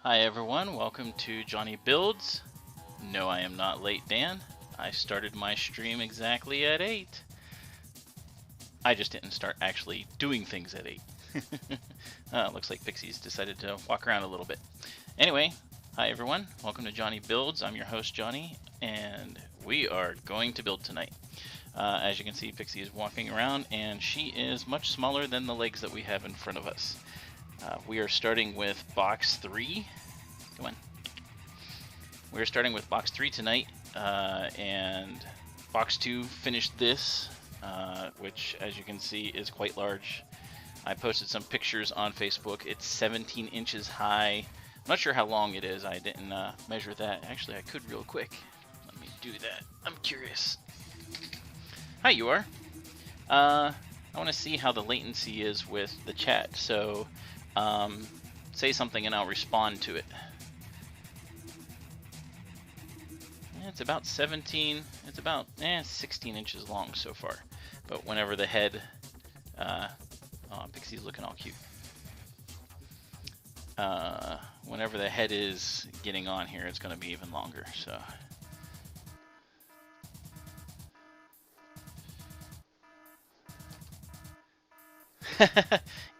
Hi everyone, welcome to Jonny Builds. No, I am not late, Dan. I started my stream exactly at 8. I just didn't start actually doing things at 8. Looks like Pixie's decided to walk around a little bit. Anyway, hi everyone, welcome to Jonny Builds. I'm your host Jonny, and we are going to build tonight. As you can see, Pixie is walking around, and she is much smaller than the legs that we have in front of us. We are starting with box 3. Come on. We're starting with box 3 tonight, and box 2 finished this, which, as you can see, is quite large. I posted some pictures on Facebook. It's 17 inches high. I'm not sure how long it is. I didn't measure that. Actually, I could real quick. Let me do that. I'm curious. Hi, you are. I want to see how the latency is with the chat, so say something and I'll respond to it. It's about 17, it's about 16 inches long so far. But whenever the head, oh, Pixie's looking all cute. Whenever the head is getting on here, it's going to be even longer, so.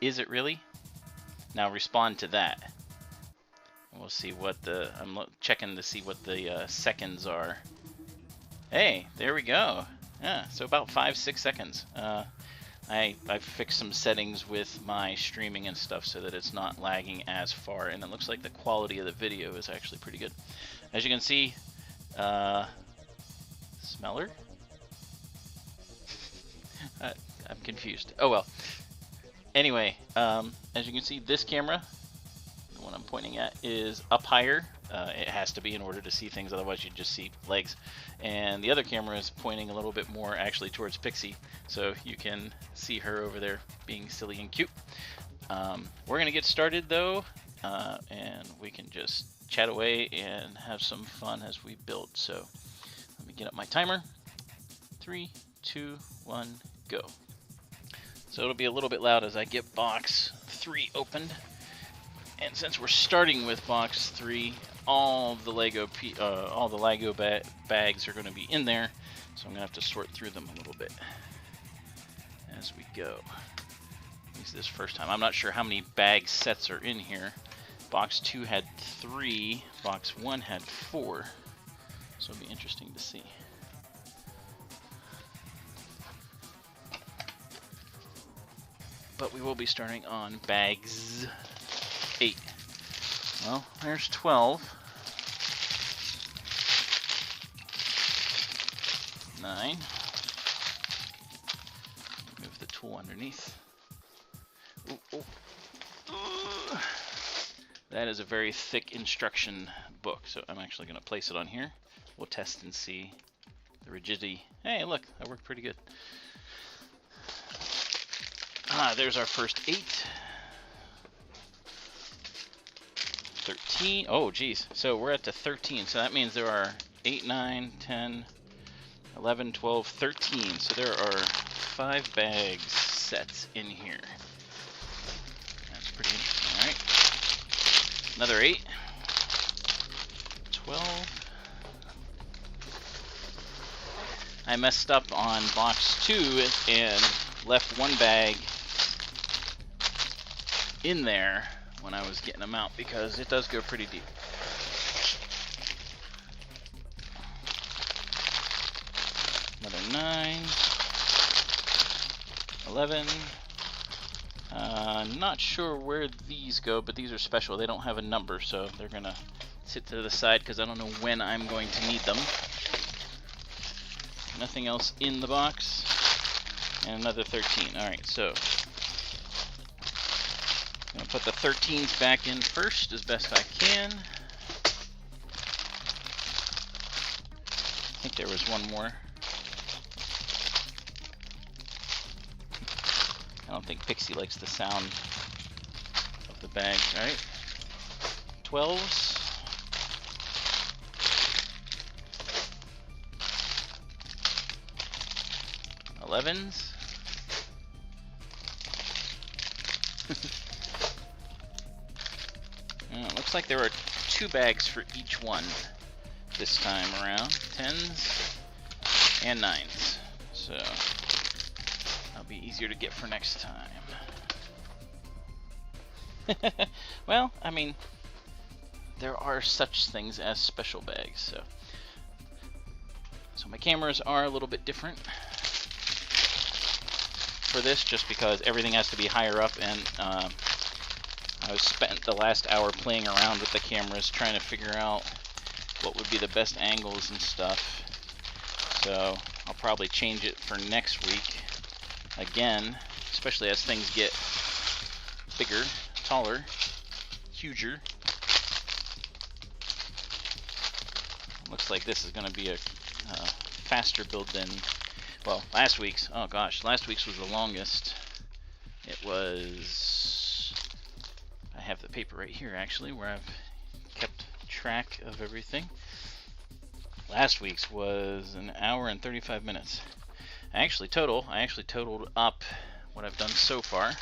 Is it really? Now respond to that. And we'll see what the, I'm checking to see what the seconds are. Hey, there we go. Yeah, so about 5-6 seconds. I've fixed some settings with my streaming and stuff so that it's not lagging as far, and it looks like the quality of the video is actually pretty good. As you can see, smeller? I'm confused. Oh well. Anyway, as you can see, this camera, the one I'm pointing at, is up higher. It has to be in order to see things, otherwise you'd just see legs. And the other camera is pointing a little bit more actually towards Pixie, so you can see her over there being silly and cute. We're gonna get started though, and we can just chat away and have some fun as we build. So let me get up my timer. 3, 2, 1, go. So it'll be a little bit loud as I get box 3 opened. And since we're starting with box 3, all the Lego bags are going to be in there, so I'm going to have to sort through them a little bit as we go. At least this first time. I'm not sure how many bag sets are in here. Box 2 had 3, box 1 had 4, so it'll be interesting to see. But we will be starting on bags 8. Well, there's 12. 9. Move the tool underneath. Ooh, ooh. Ooh. That is a very thick instruction book, so I'm actually going to place it on here. We'll test and see the rigidity. Hey, look, that worked pretty good. There's our first 8. 13. Oh, geez. So we're at the 13. So that means there are 8, 9, 10, 11, 12, 13. So there are 5 bags sets in here. That's pretty interesting. All right. Another 8. 12. I messed up on box 2 and left one bag in there when I was getting them out because it does go pretty deep. Another 9, 11. Not sure where these go, but these are special. They don't have a number, so they're gonna sit to the side because I don't know when I'm going to need them. Nothing else in the box. And another 13. Alright, so I'm going to put the 13s back in first as best I can. I think there was one more. I don't think Pixie likes the sound of the bag. Alright. 12s. 11s. It looks looks like there are 2 bags for each one this time around. 10s and 9s. So that'll be easier to get for next time. Well, I mean, there are such things as special bags, so my cameras are a little bit different for this, just because everything has to be higher up, and I spent the last hour playing around with the cameras trying to figure out what would be the best angles and stuff. So I'll probably change it for next week again, especially as things get bigger, taller, huger. Looks like this is going to be a faster build than, well, last week's. Oh gosh, last week's was the longest. It was, I have the paper right here actually, where I've kept track of everything. Last week's was an hour and 35 minutes. I actually totaled up what I've done so far,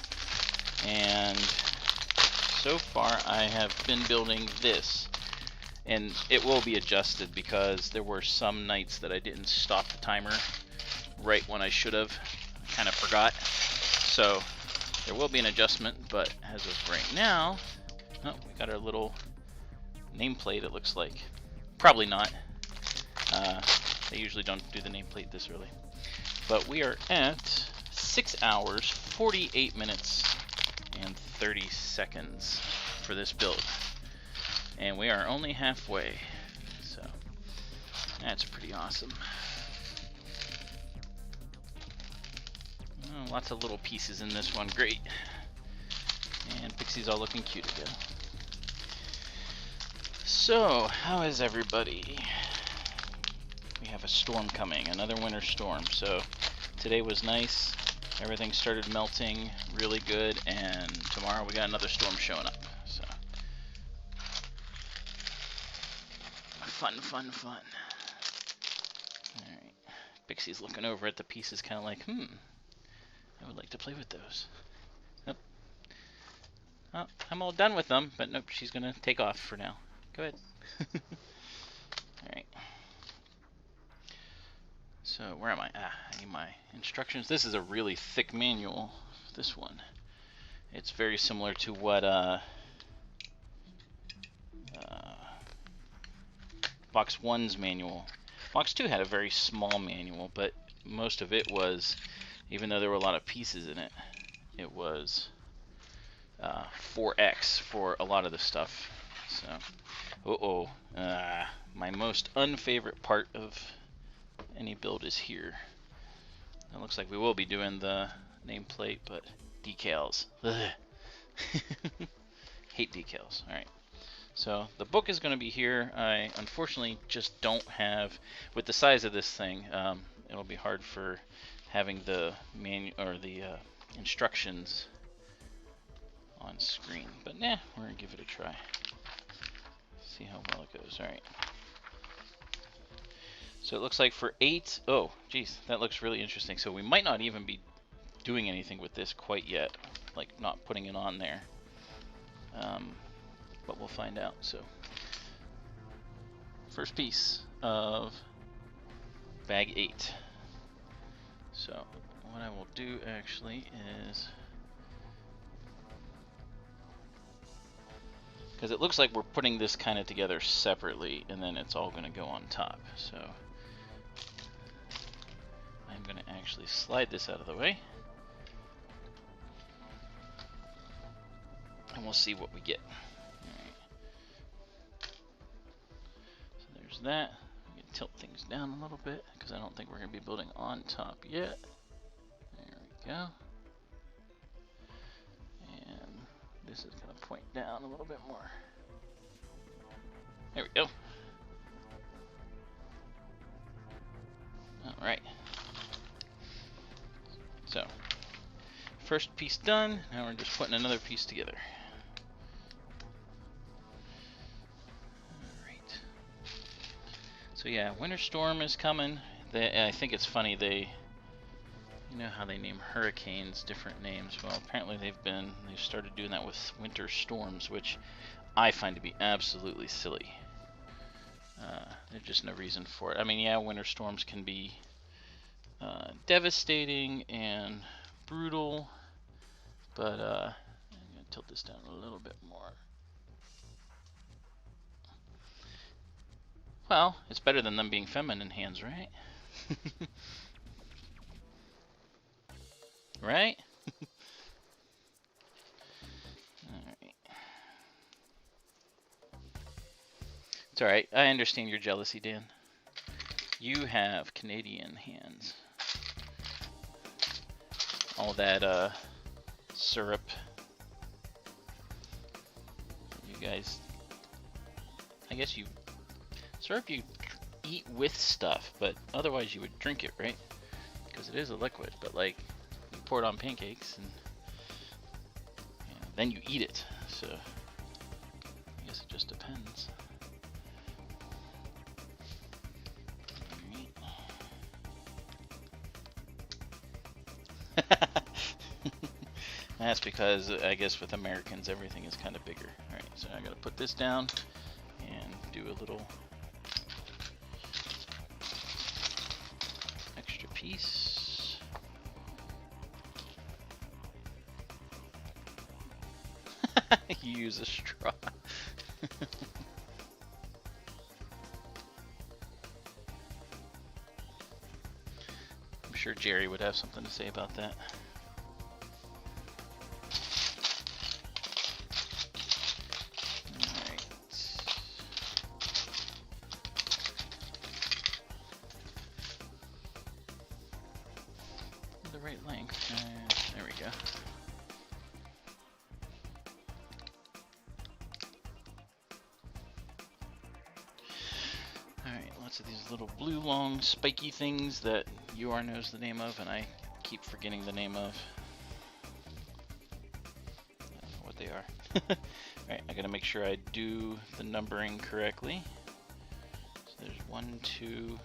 and so far I have been building this, and it will be adjusted because there were some nights that I didn't stop the timer right when I should have. I kind of forgot, so there will be an adjustment, but as of right now, oh, we got our little nameplate, it looks like. Probably not. They usually don't do the nameplate this early. But we are at 6 hours, 48 minutes, and 30 seconds for this build. And we are only halfway, so that's pretty awesome. Oh, lots of little pieces in this one, great. And Pixie's all looking cute again. So, how is everybody? We have a storm coming, another winter storm. So today was nice, everything started melting really good, and tomorrow we got another storm showing up. So fun, fun, fun. Alright, Pixie's looking over at the pieces kind of like, I would like to play with those. Nope. Oh, I'm all done with them, but nope, she's gonna take off for now. Go ahead. Alright. So where am I? I need my instructions. This is a really thick manual, this one. It's very similar to what Box 1's manual. Box 2 had a very small manual, but most of it was, even though there were a lot of pieces in it, it was 4X for a lot of the stuff. So, my most unfavorite part of any build is here. It looks like we will be doing the nameplate, but decals. Hate decals. Alright. So the book is going to be here. I unfortunately just don't have, with the size of this thing, it'll be hard for having the instructions on screen. But nah, we're going to give it a try. See how well it goes. Alright. So it looks like for 8, oh, geez, that looks really interesting. So we might not even be doing anything with this quite yet, like not putting it on there. But we'll find out. So, first piece of bag 8. So what I will do actually is, because it looks like we're putting this kind of together separately, and then it's all going to go on top. So I'm going to actually slide this out of the way, and we'll see what we get. Alright. So there's that. We can tilt things down a little bit, because I don't think we're going to be building on top yet. There we go. And this is going to point down a little bit more. There we go. Alright. So, first piece done. Now we're just putting another piece together. Alright. So yeah, winter storm is coming. I think it's funny, you know how they name hurricanes different names. Well, apparently they've started doing that with winter storms, which I find to be absolutely silly. There's just no reason for it. I mean, yeah, winter storms can be devastating and brutal, but I'm going to tilt this down a little bit more. Well, it's better than them being feminine hands, right? Right? Alright. It's alright. I understand your jealousy, Dan. You have Canadian hands. All that syrup. You guys, I guess syrup you eat with stuff, but otherwise you would drink it, right? Because it is a liquid, but like you pour it on pancakes and then you eat it. So I guess it just depends. That's because I guess with Americans everything is kind of bigger. Alright, so I gotta put this down and do a little extra piece. You use a straw. I'm sure Jerry would have something to say about that. These little blue long spiky things that UR knows the name of and I keep forgetting the name of. I don't know what they are. Alright, I gotta make sure I do the numbering correctly. So there's 1, 2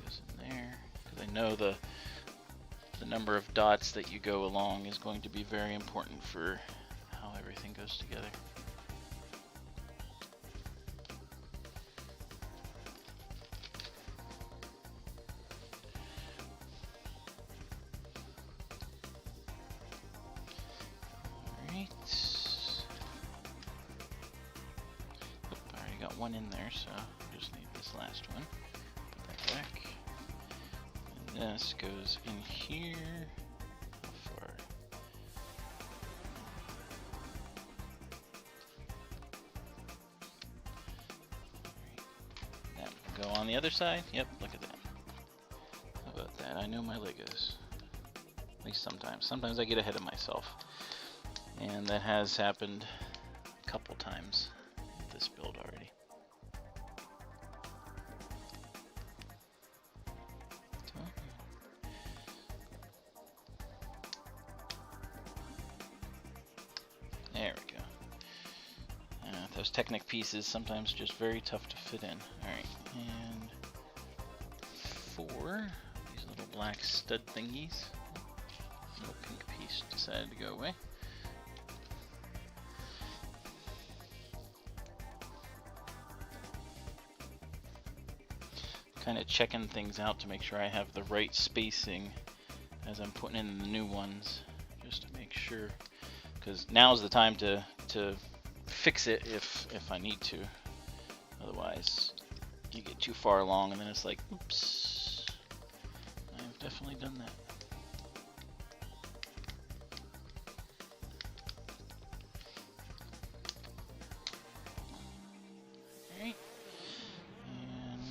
goes in there. Because I know the number of dots that you go along is going to be very important for how everything goes together. One in there, so I just need this last one. Put that back. And this goes in here. How far? Right. That will go on the other side. Yep, look at that. How about that? I know my Legos. At least sometimes. Sometimes I get ahead of myself. And that has happened a couple times with this build already. There we go. Those Technic pieces sometimes just very tough to fit in. Alright, and 4. These little black stud thingies. Little pink piece decided to go away. Kind of checking things out to make sure I have the right spacing as I'm putting in the new ones, just to make sure. Because now's the time to fix it if I need to. Otherwise, you get too far along and then it's like, oops. I've definitely done that. Alright. And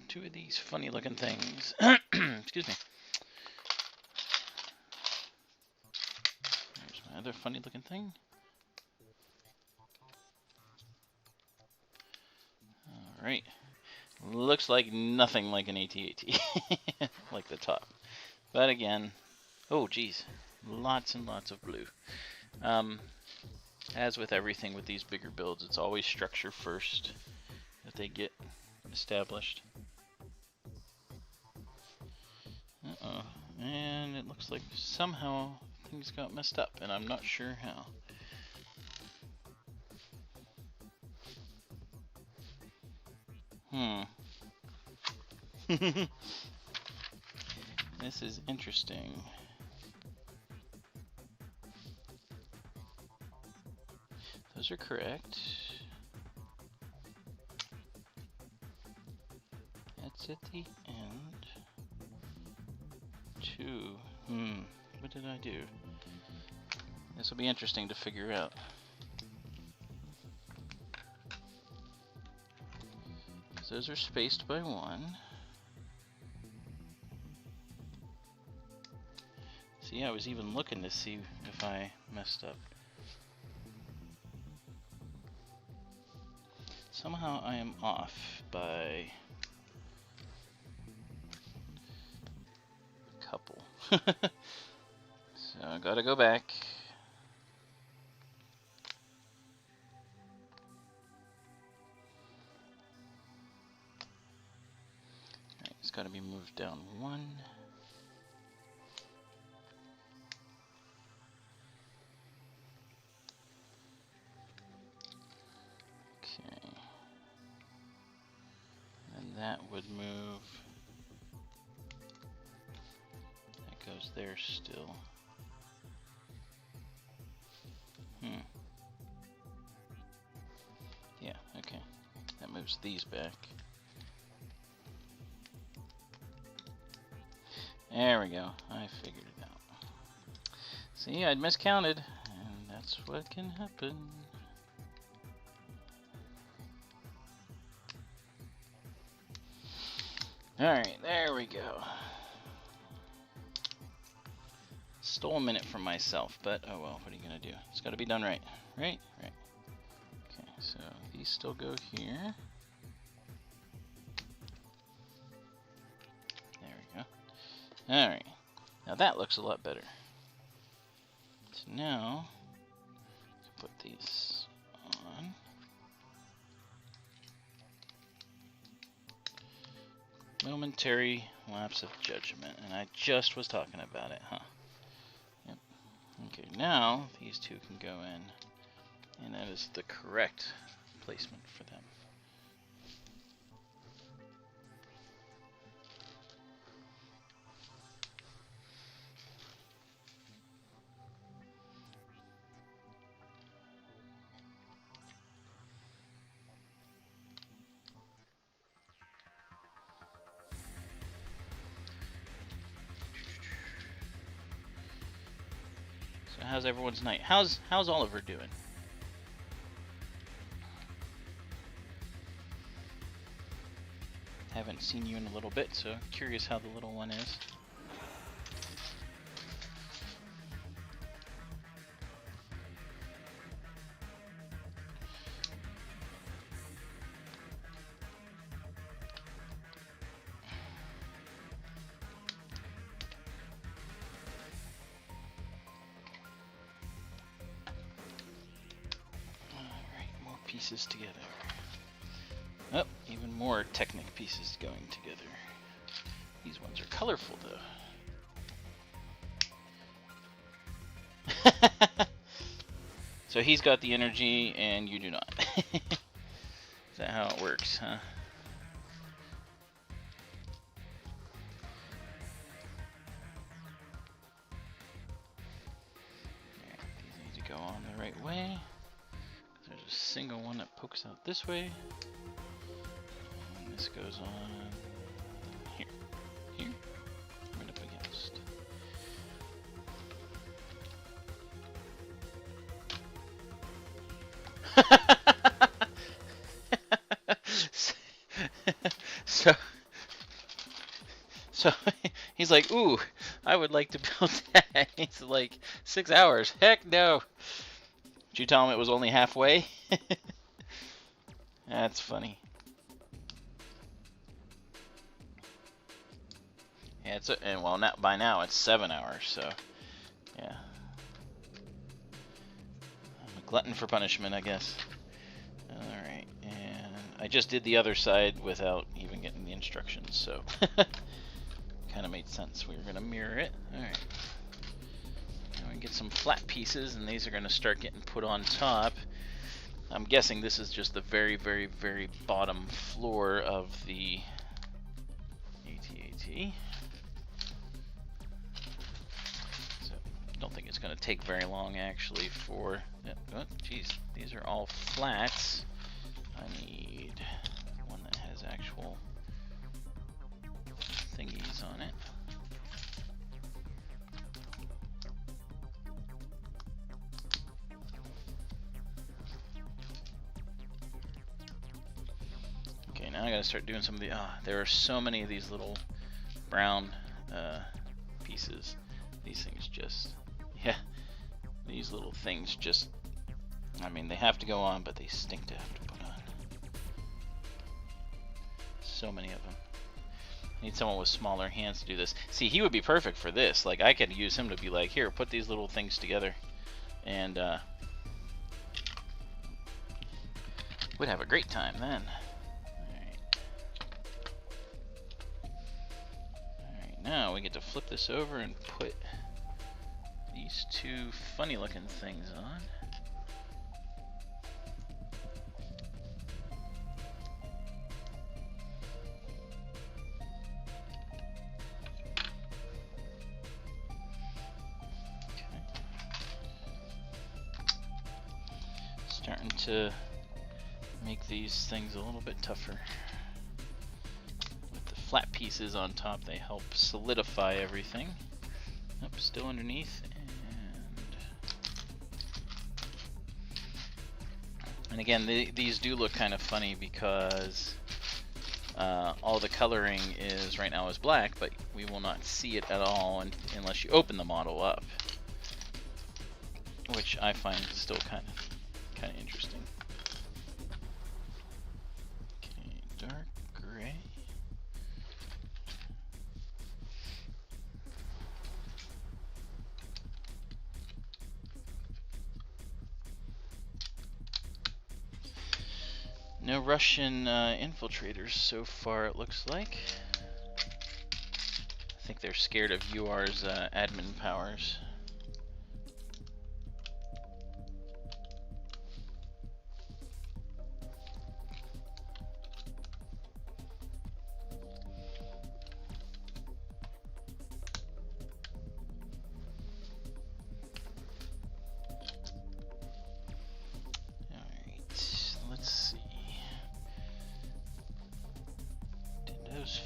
2 of these funny looking things. Excuse me. Another funny looking thing. Alright. Looks like nothing like an AT-AT. Like the top. But again, oh geez. Lots and lots of blue. As with everything with these bigger builds, it's always structure first that they get established. Uh-oh. And it looks like somehow things got messed up, and I'm not sure how. This is interesting. Those are correct. That's at the end. 2. What did I do? This will be interesting to figure out. Those are spaced by 1. See, I was even looking to see if I messed up. Somehow I am off by a couple. So I gotta go back. Alright, it's gotta be moved down 1. That would move. That goes there still. Yeah, okay. That moves these back. There we go. I figured it out. See, I'd miscounted, and that's what can happen. Alright, there we go. Stole a minute from myself, but oh well, what are you gonna do? It's gotta be done right. Right? Right. Okay, so these still go here. There we go. Alright. Now that looks a lot better. So now, put these on. Momentary lapse of judgment, and I just was talking about it, huh? Yep. Okay, now these two can go in, and that is the correct placement for them. How's everyone's night? How's Oliver doing? Haven't seen you in a little bit, so curious how the little one is. Pieces together. Oh, even more Technic pieces going together. These ones are colorful though. So he's got the energy and you do not. Is that how it works, huh? Alright, these need to go on the right way. There's a single one that pokes out this way, and this goes on here, right up against. So he's like, ooh, I would like to build that. He's like, 6 hours, heck no. Did you tell him it was only halfway? That's funny. Yeah, and well, by now it's 7 hours, so yeah. I'm a glutton for punishment, I guess. Alright, and I just did the other side without even getting the instructions, so kind of made sense. We were going to mirror it. Alright. Now we get some flat pieces, and these are going to start getting put on top. I'm guessing this is just the very, very, very bottom floor of the AT-AT. So, don't think it's going to take very long, actually, for... Oh, geez, these are all flats. I need one that has actual thingies on it. Okay, now I gotta start doing some of the... there are so many of these little brown pieces. These things just... Yeah, these little things just... I mean, they have to go on, but they stink to have to put on. So many of them. I need someone with smaller hands to do this. See, he would be perfect for this. Like, I could use him to be like, here, put these little things together. And, we'd have a great time then. Alright, now we get to flip this over and put these two funny looking things on. Starting to make these things a little bit tougher. With the flat pieces on top, they help solidify everything. Nope, still underneath. And again, these do look kind of funny because all the coloring is right now is black, but we will not see it at all unless you open the model up, which I find still kind of interesting. Okay, dark gray. No Russian infiltrators so far, it looks like. I think they're scared of UR's admin powers.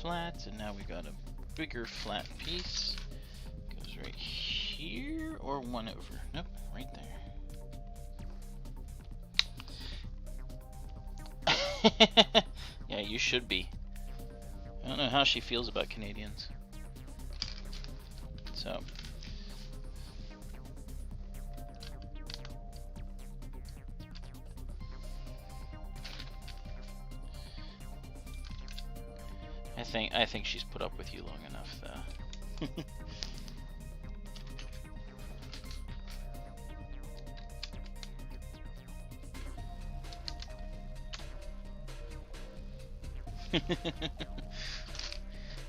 Flat, and now we got a bigger flat piece. Goes right here or one over. Nope, right there. Yeah, you should be. I don't know how she feels about Canadians. So. I think she's put up with you long enough, though.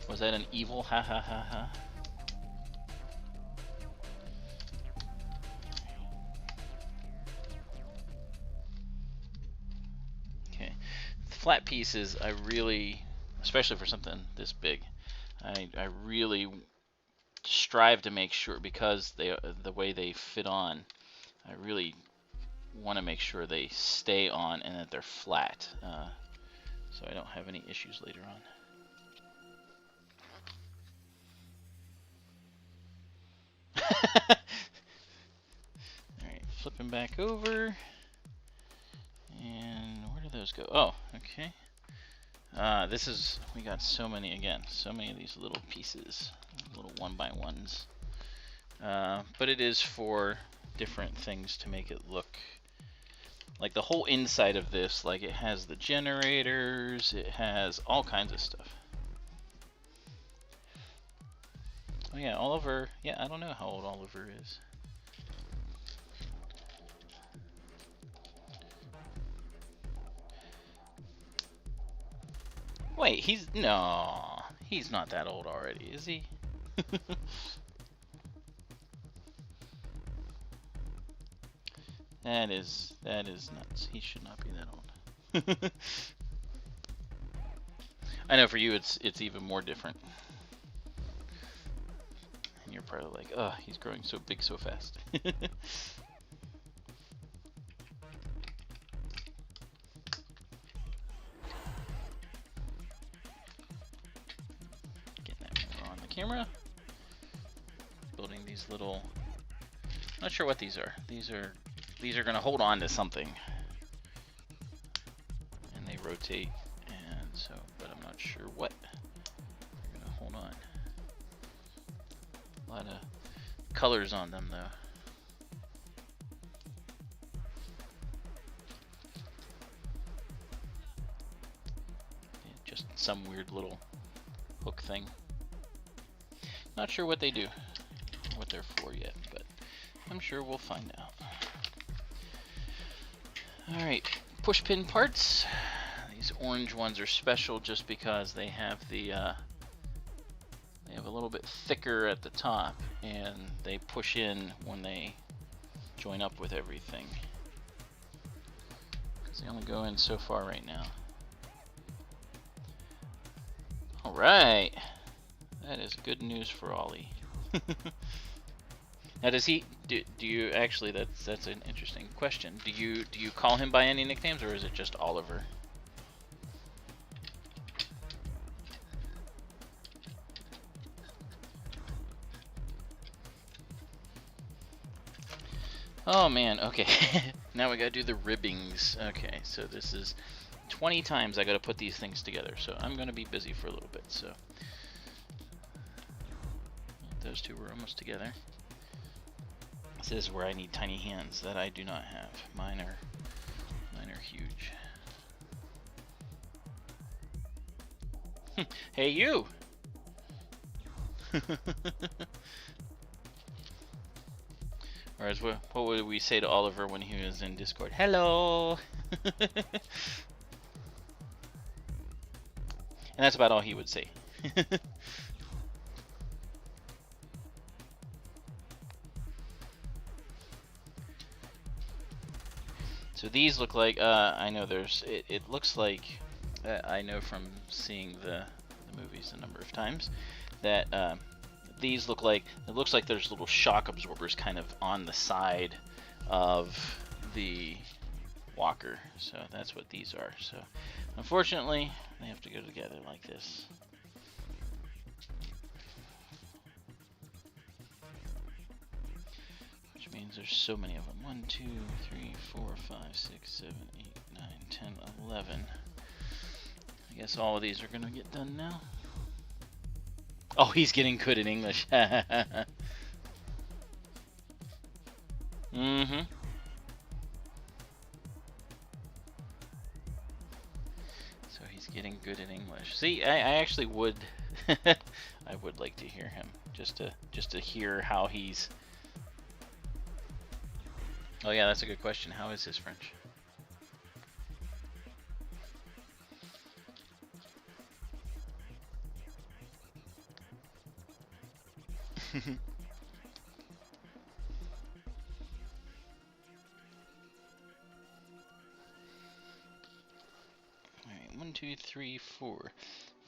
Was that an evil ha ha ha ha? Okay. Flat pieces, I really... especially for something this big, I really strive to make sure, because the way they fit on, I really want to make sure they stay on and that they're flat, so I don't have any issues later on. Alright, flipping back over, and where do those go? Oh, okay. This is, we got so many, again, so many of these little pieces, little 1x1s. But it is for different things to make it look like the whole inside of this, like it has the generators, it has all kinds of stuff. Oh yeah, Oliver, yeah, I don't know how old Oliver is. Wait, he's not that old already, is he? That is nuts. He should not be that old. I know for you it's even more different. And you're probably like, oh, he's growing so big so fast. Getting that more on the camera. Building these little, not sure what these are. These are gonna hold on to something. And they rotate, and so, but I'm not sure what. They're gonna hold on. A lot of colors on them though. Yeah, just some weird little hook thing. Not sure what they do, what they're for yet, but I'm sure we'll find out. Alright, push pin parts. These orange ones are special just because they have the they have a little bit thicker at the top, and they push in when they join up with everything. Because they only go in so far right now. Alright, that is good news for Ollie. Now, does he? Do you actually? That's an interesting question. Do you call him by any nicknames, or is it just Oliver? Oh man. Okay. Now we gotta do the ribbings. Okay. So this is 20 times I gotta put these things together. So I'm gonna be busy for a little bit. So those two were almost together. This is where I need tiny hands that I do not have. Mine are huge. Hey you! Or as what would we say to Oliver when he was in Discord? Hello! And that's about all he would say. So these look like, I know there's, it looks like, I know from seeing the movies a number of times, that these look like, it looks like there's little shock absorbers kind of on the side of the walker. So that's what these are. So unfortunately, they have to go together like this. Which means there's so many of them. 1, 2, 3, 4, 5, 6, 7, 8, 9, 10, 11. I guess all of these are gonna get done now. Oh, he's getting good in English. Mm-hmm. So he's getting good in English. See, I actually would I would like to hear him. Just to hear how he's. Oh yeah, that's a good question. How is his French? Alright, 1, 2, 3, 4,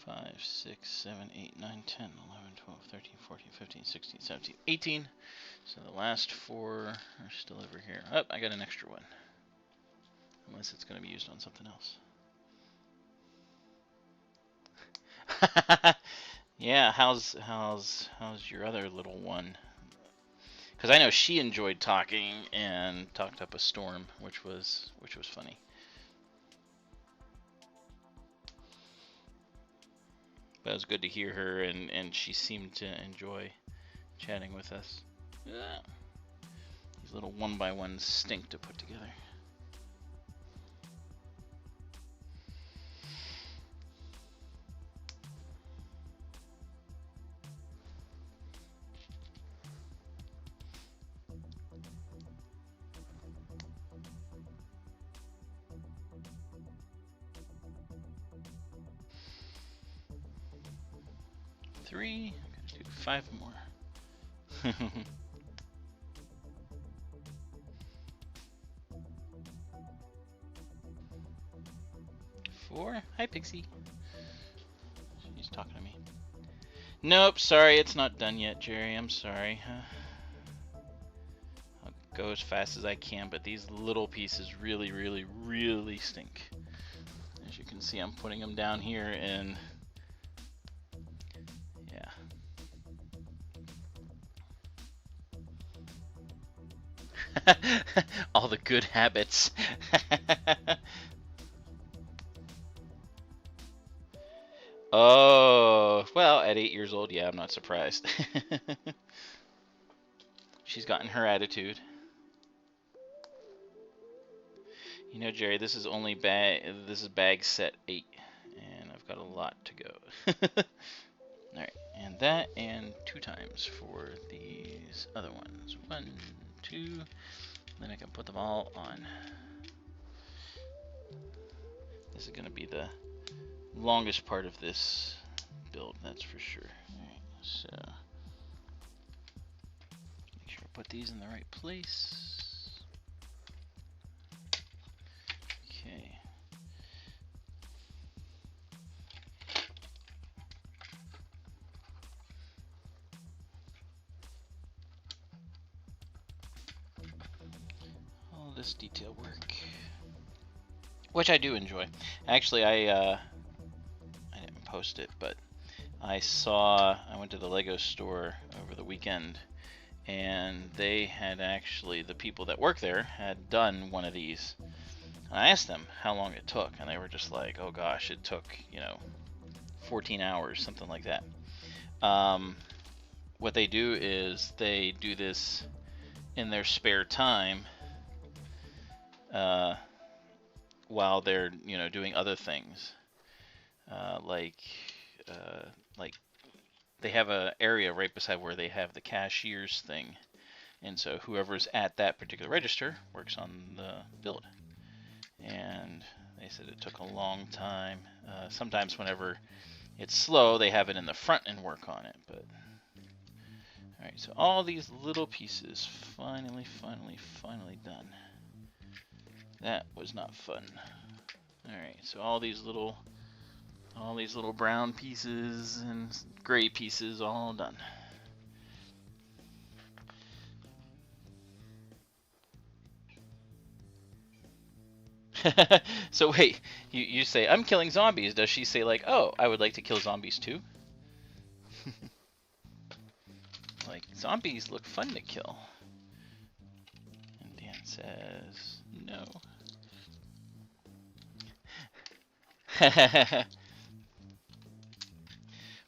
5, 6, 7, 8, 9, 10, 11, 12, 13, 14, 15, 16, 17, 18. So the last 4 are still over here. Oh, I got an extra one. Unless it's going to be used on something else. Yeah, how's your other little one? Because I know she enjoyed talking and talked up a storm, which was funny. But it was good to hear her, and she seemed to enjoy chatting with us. Yeah. These little 1x1s stink to put together. Three. I'm gonna do 5 more. 4. Hi, Pixie. She's talking to me. Nope, sorry, it's not done yet, Jerry. I'm sorry. I'll go as fast as I can, but these little pieces really, really, really stink. As you can see, I'm putting them down here, and yeah. All the good habits. Oh, well, at 8 years old, yeah, I'm not surprised. She's gotten her attitude. You know, Jerry, this is only bag set 8, and I've got a lot to go. Alright, and that, and 2 times for these other ones. 1, 2, then I can put them all on. This is going to be the longest part of this build, that's for sure. Alright, so make sure I put these in the right place. Okay. All this detail work, which I do enjoy. Actually, I didn't post it, but I went to the Lego store over the weekend, and they had actually, the people that work there had done one of these. And I asked them how long it took, and they were just like, oh gosh, it took, 14 hours, something like that. What they do is they do this in their spare time while they're, doing other things. Like they have an area right beside where they have the cashier's thing. And so whoever's at that particular register works on the build. And they said it took a long time. Sometimes whenever it's slow, they have it in the front and work on it. But alright, so all these little pieces finally done. That was not fun. Alright, so all these little brown pieces and gray pieces all done. So wait, you say, I'm killing zombies. Does she say like, oh, I would like to kill zombies too? Like, zombies look fun to kill. And Dan says, no.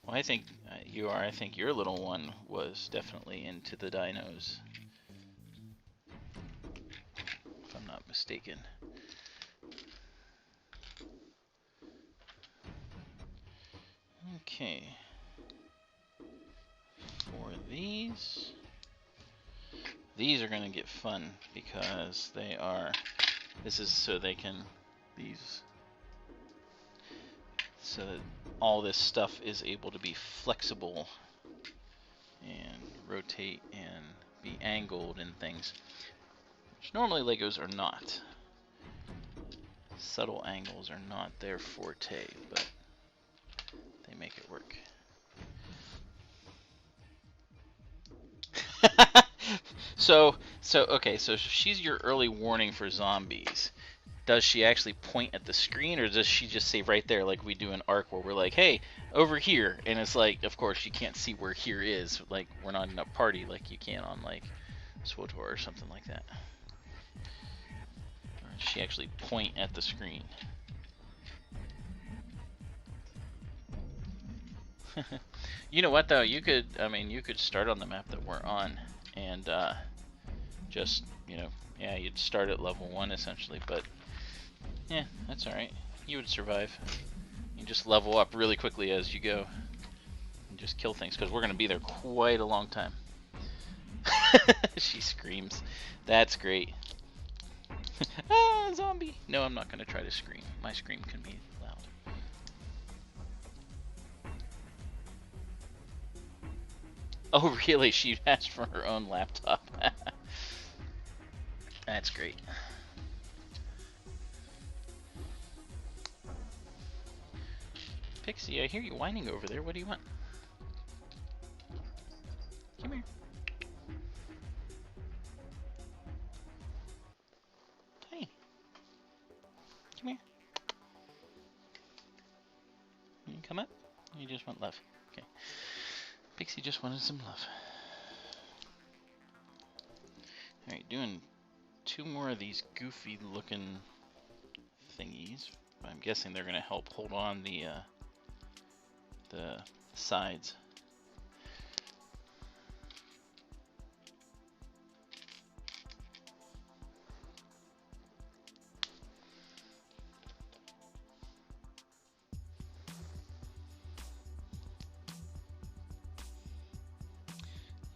Well, I think you are. I think your little one was definitely into the dinos, if I'm not mistaken. Okay. For these are going to get fun because they are, this is so they can, so that all this stuff is able to be flexible and rotate and be angled and things, which normally Legos are not. Subtle angles are not their forte, but they make it work. Okay, so she's your early warning for zombies. Does she actually point at the screen, or does she just say right there, like we do in Ark, where we're like, hey, over here, and it's like, of course, you can't see where here is, like we're not in a party like you can on like SWTOR or something like that. Or does she actually point at the screen? You know what though? You could start on the map that we're on, and just, yeah, you'd start at level 1 essentially, but yeah, that's alright. You would survive. You just level up really quickly as you go and just kill things, because we're going to be there quite a long time. She screams. That's great. Ah, zombie! No, I'm not going to try to scream. My scream can be loud. Oh, really? She asked for her own laptop. That's great. Pixie, I hear you whining over there. What do you want? Come here. Hey. Come here. You come up? You just want love. Okay. Pixie just wanted some love. Alright, doing 2 more of these goofy looking thingies. I'm guessing they're going to help hold on the sides.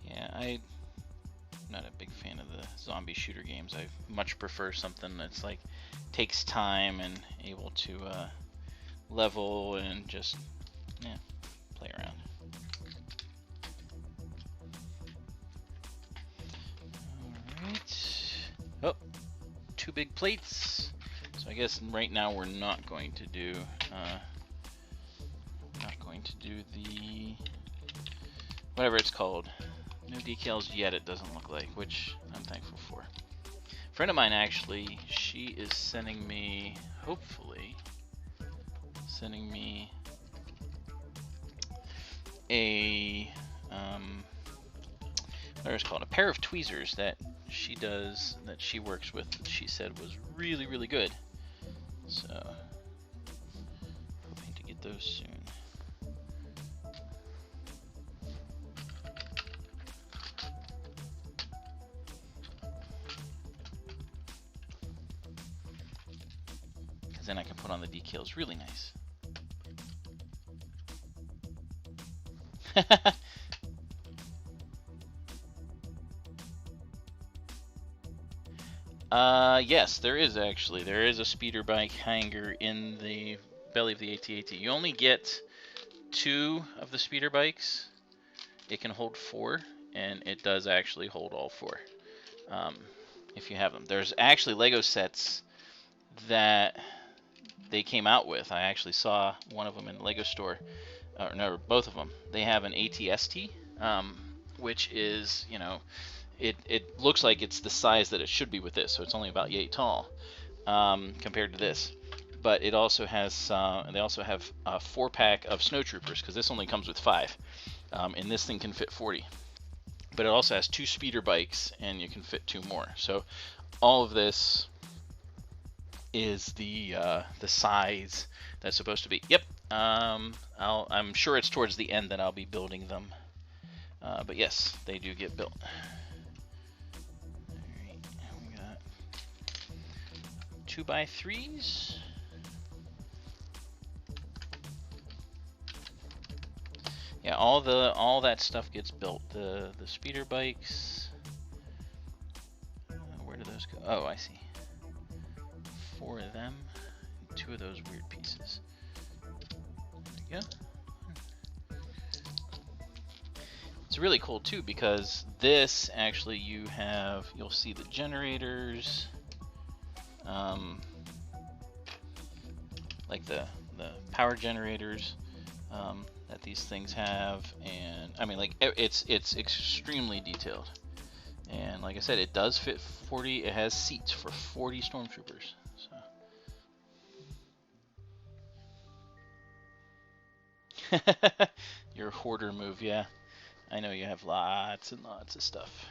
Yeah, I'm not a big fan of the zombie shooter games. I much prefer something that's like takes time and able to level and just play around. Alright. Oh, 2 big plates. So I guess right now we're not going to do the whatever it's called. No decals yet, it doesn't look like, which I'm thankful for. A friend of mine actually, she is sending me, hopefully, a whatever it's called, a pair of tweezers that she does, that she works with. She said was really, really good. So hoping to get those soon. Then I can put on the decals really nice. Yes, there is actually. There is a speeder bike hanger in the belly of the AT-AT. You only get 2 of the speeder bikes. It can hold 4, and it does actually hold all 4 if you have them. There's actually Lego sets that they came out with. I actually saw one of them in the Lego store, or no, both of them. They have an AT-ST, which is, you know, it looks like it's the size that it should be with this, so it's only about yay tall compared to this. But it also has, they also have a 4-pack of snow troopers, because this only comes with 5, and this thing can fit 40. But it also has 2 speeder bikes, and you can fit 2 more. So all of this is the size that's supposed to be. Yep. I'm sure it's towards the end that I'll be building them. But yes, they do get built. Alright, we got 2x3s. Yeah, all that stuff gets built. The speeder bikes. Where do those go? Oh, I see. 4 of them, and 2 of those weird pieces. There we go. It's really cool too, because this actually you'll see the generators, like the power generators that these things have, and I mean, like, it's extremely detailed. And like I said, it does fit 40. It has seats for 40 stormtroopers. So your hoarder move, yeah. I know you have lots and lots of stuff.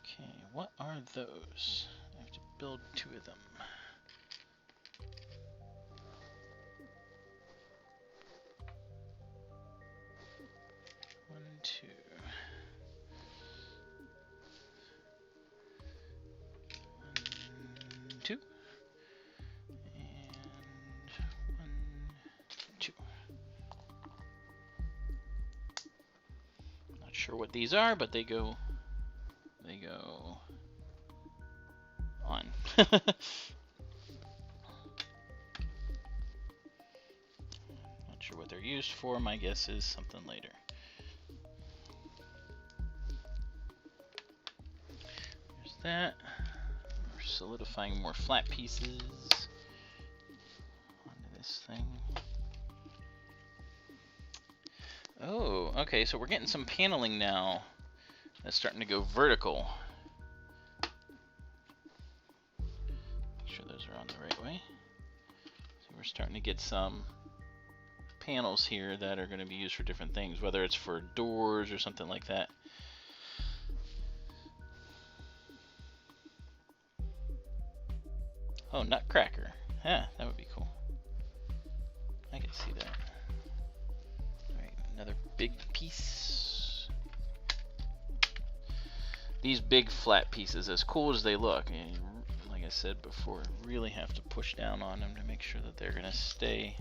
Okay, what are those? I have to build 2 of them. One, 2. 1, 2. And 1, 2. Not sure what these are, but they go on. Not sure what they're used for. My guess is something later. There's that. We're solidifying more flat pieces onto this thing. So, okay, so we're getting some paneling now. That's starting to go vertical. Make sure those are on the right way. So we're starting to get some panels here that are going to be used for different things, whether it's for doors or something like that. Oh, nutcracker. Yeah, that would be cool. I can see that. Alright, another big piece. These big flat pieces, as cool as they look, and like I said before, really have to push down on them to make sure that they're going to stay.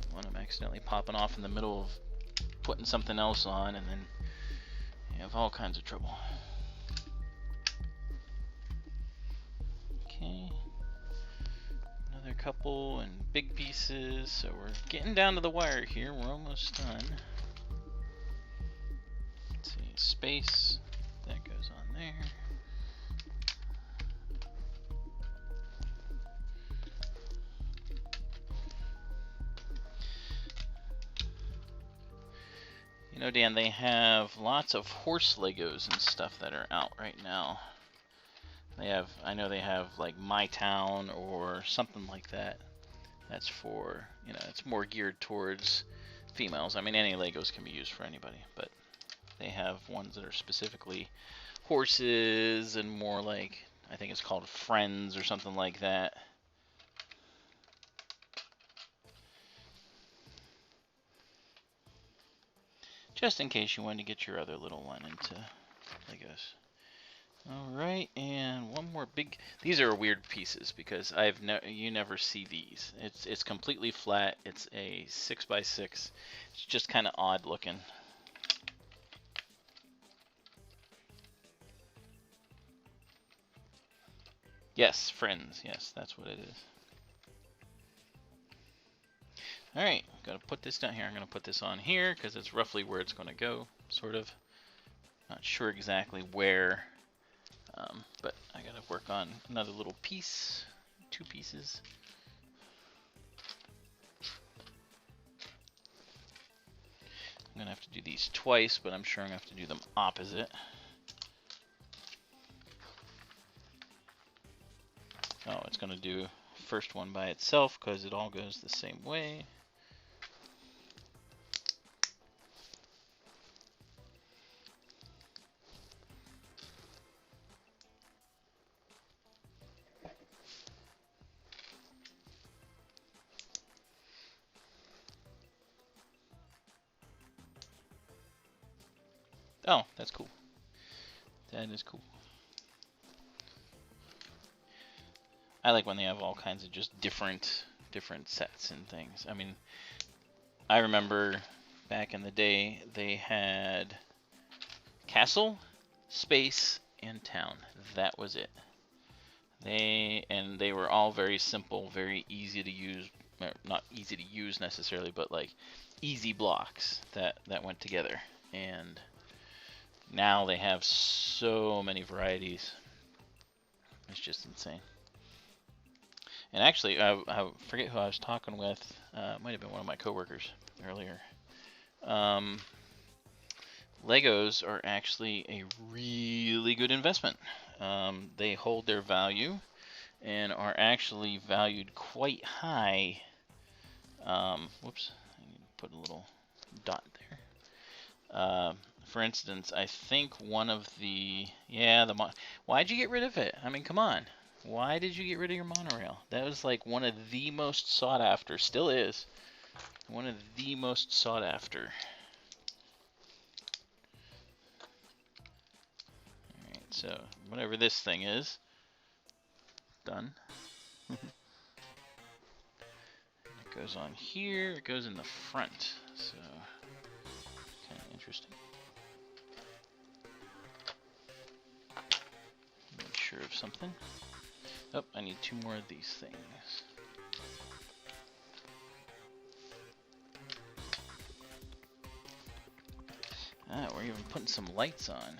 Don't want them accidentally popping off in the middle of putting something else on, and then you have all kinds of trouble. Okay, another couple and big pieces. So we're getting down to the wire here. We're almost done. Let's see, space, that goes on there. You know, Dan, they have lots of horse Legos and stuff that are out right now. They have, I know they have like My Town or something like that. That's for, you know, it's more geared towards females. I mean, any Legos can be used for anybody, but they have ones that are specifically horses and more like, I think it's called Friends or something like that. Just in case you wanted to get your other little one into Legos. Alright, and one more big... These are weird pieces because you never see these. It's completely flat. It's a 6x6. It's just kind of odd looking. Yes, Friends. Yes, that's what it is. Alright, gotta put this down here. I'm gonna put this on here because it's roughly where it's gonna go, sort of. Not sure exactly where, but I gotta work on another little piece, 2 pieces. I'm gonna have to do these twice, but I'm sure I'm gonna have to do them opposite. Oh, it's gonna do first one by itself because it all goes the same way. Oh, that's cool. That is cool. I like when they have all kinds of just different sets and things. I mean, I remember back in the day they had castle, space, and town. That was it. They were all very simple, very easy to use. Not easy to use necessarily, but like easy blocks that went together. And now they have so many varieties. It's just insane. And actually, I forget who I was talking with. It might have been one of my coworkers earlier. Legos are actually a really good investment. They hold their value and are actually valued quite high. Whoops, I need to put a little dot there. For instance, I think one of the, why'd you get rid of it? I mean, come on. Why did you get rid of your monorail? That was like one of the most sought after, still is, one of the most sought after. Alright, so whatever this thing is, done. It goes on here, it goes in the front, so kind of interesting. Make sure of something. Oh, I need 2 more of these things. Ah, we're even putting some lights on.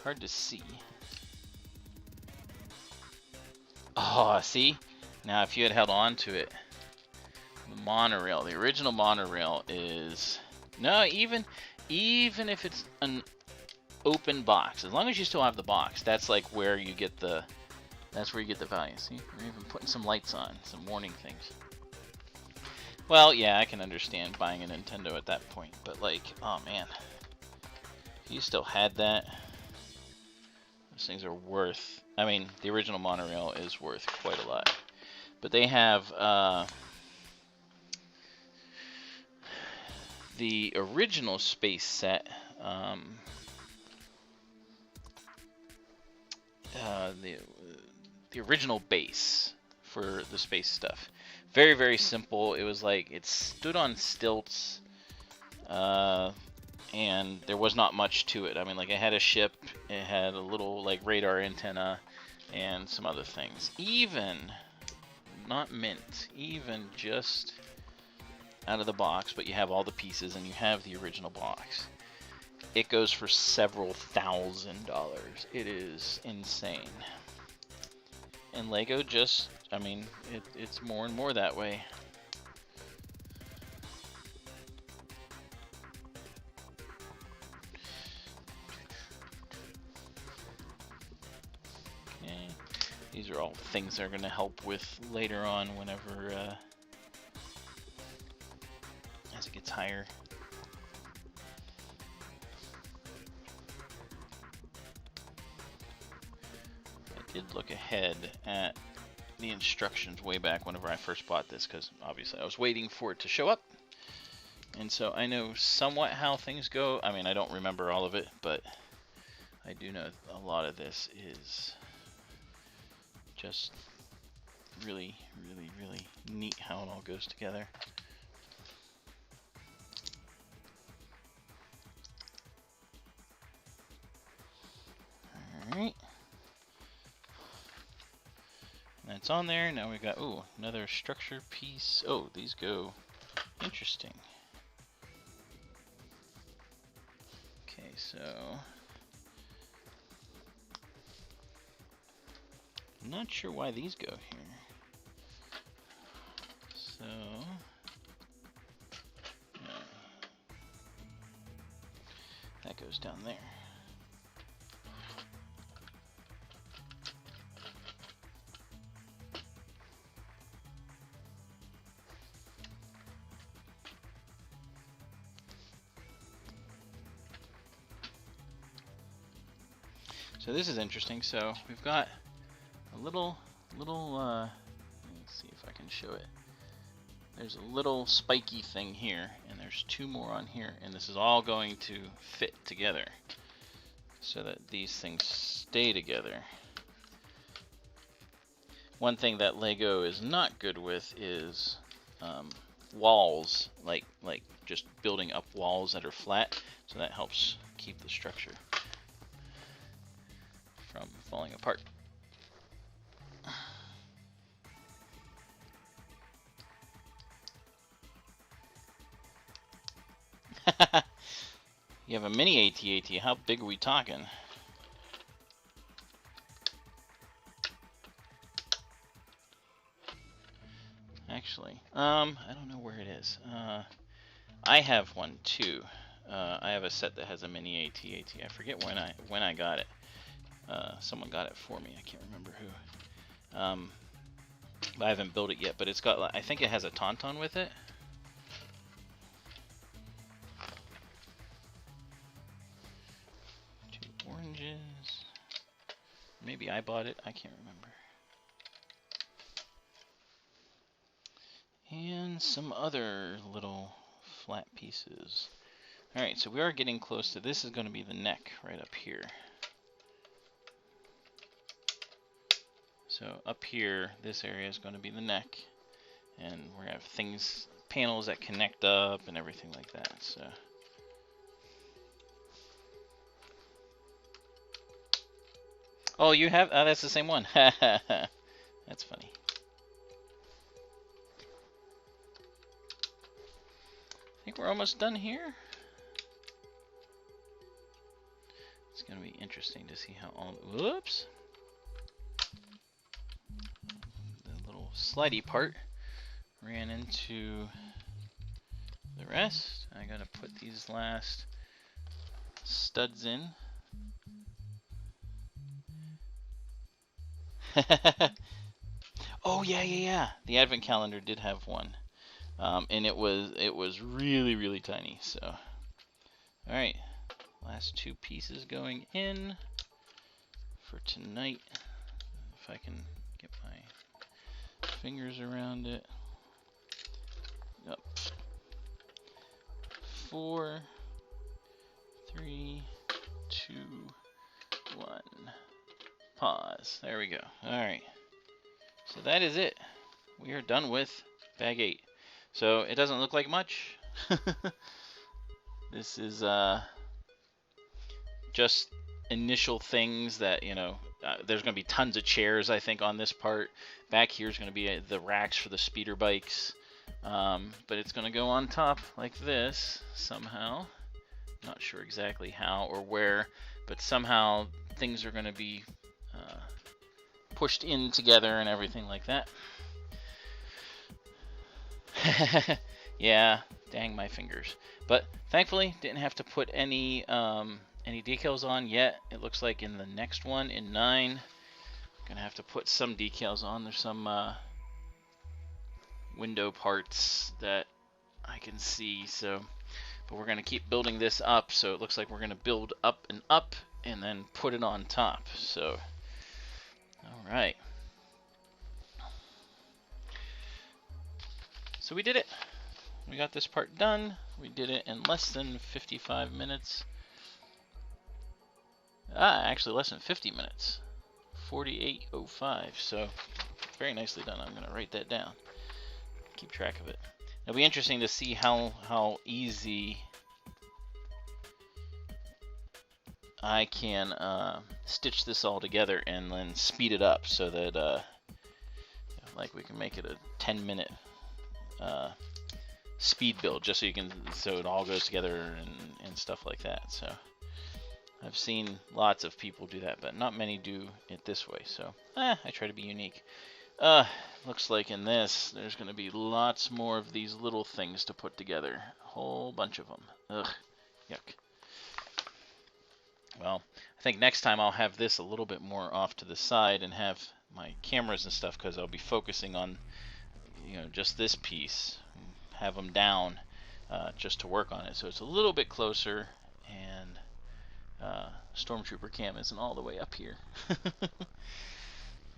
Hard to see. Oh, see? Now, if you had held on to it, the monorail, the original monorail is no, even if it's an open box, as long as you still have the box, that's like where you get the value. See, we're even putting some lights on, some warning things. Well, yeah, I can understand buying a Nintendo at that point, but like, oh man, if you still had that, those things are worth. I mean, the original monorail is worth quite a lot, but they have the original space set. The original base for the space stuff. Very, very simple. It was like it stood on stilts, and there was not much to it. I mean, like it had a ship, it had a little like radar antenna, and some other things. Even not mint, even just out of the box, but you have all the pieces and you have the original box. It goes for several $1,000s. It is insane. And Lego just, I mean, it's more and more that way. Okay. These are all things they're going to help with later on whenever, as it gets higher. Did look ahead at the instructions way back whenever I first bought this, because obviously I was waiting for it to show up, and so I know somewhat how things go. I mean, I don't remember all of it, but I do know a lot of this is just really, really, really neat how it all goes together. Alright. That's on there. Now we've got, ooh, another structure piece. Oh, these go interesting. Okay, so I'm not sure why these go here. So that goes down there. So this is interesting. So we've got a little, let me see if I can show it. There's a little spiky thing here, and there's two more on here, and this is all going to fit together so that these things stay together. One thing that Lego is not good with is walls, like just building up walls that are flat, so that helps keep the structure from falling apart. You have a mini AT-AT. How big are we talking? Actually, I don't know where it is. I have one too. I have a set that has a mini AT-AT. I forget when I got it. Someone got it for me. I can't remember who. But I haven't built it yet. But it's got, I think it has a tauntaun with it. Two oranges. Maybe I bought it. I can't remember. And some other little flat pieces. Alright, so we are getting close to, this is going to be the neck right up here. So up here, this area is going to be the neck, and we're going to have things, panels that connect up and everything like that. So oh, you have, oh, that's the same one. That's funny. I think we're almost done here. It's going to be interesting to see how all, whoops. The little little slidey part ran into the rest. I gotta put these last studs in. Oh yeah. The advent calendar did have one, and it was really tiny. So, all right, last two pieces going in for tonight. If I can get my fingers around it. Yep. 4, 3, 2, 1. Pause. There we go. All right. So that is it. We are done with bag 8. So it doesn't look like much. This is just initial things that, you know, there's going to be tons of chairs, I think, on this part. Back here is going to be the racks for the speeder bikes. But it's going to go on top like this somehow. Not sure exactly how or where, but somehow things are going to be pushed in together and everything like that. Yeah, dang my fingers. But thankfully, didn't have to put any decals on yet. It looks like in the next one, in 9, gonna have to put some decals on. There's some window parts that I can see. So, but we're gonna keep building this up. So it looks like we're gonna build up and then put it on top. So, all right. So we did it. We got this part done. We did it in less than 55 minutes. Actually less than 50 minutes. 48:05. So very nicely done. I'm going to write that down. Keep track of it. It'll be interesting to see how easy I can stitch this all together and then speed it up so that like we can make it a 10-minute speed build, just so it all goes together and stuff like that. So I've seen lots of people do that, but not many do it this way. So I try to be unique. Looks like in this there's going to be lots more of these little things to put together. A whole bunch of them. Ugh, yuck. Well, I think next time I'll have this a little bit more off to the side and have my cameras and stuff, because I'll be focusing on, you know, just this piece. Have them down just to work on it, so it's a little bit closer, and Stormtrooper cam isn't all the way up here.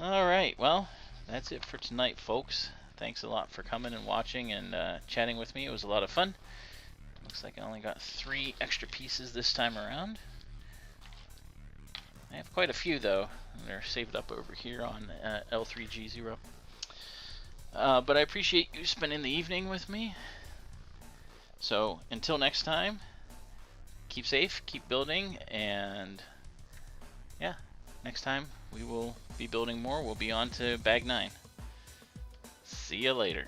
Alright, well, that's it for tonight, folks. Thanks a lot for coming and watching and chatting with me. It was a lot of fun. Looks like I only got 3 extra pieces this time around. I have quite a few, though. They're saved up over here on L3G0. But I appreciate you spending the evening with me. So until next time, keep safe, keep building, and yeah, next time we will be building more. We'll be on to bag 9. See you later.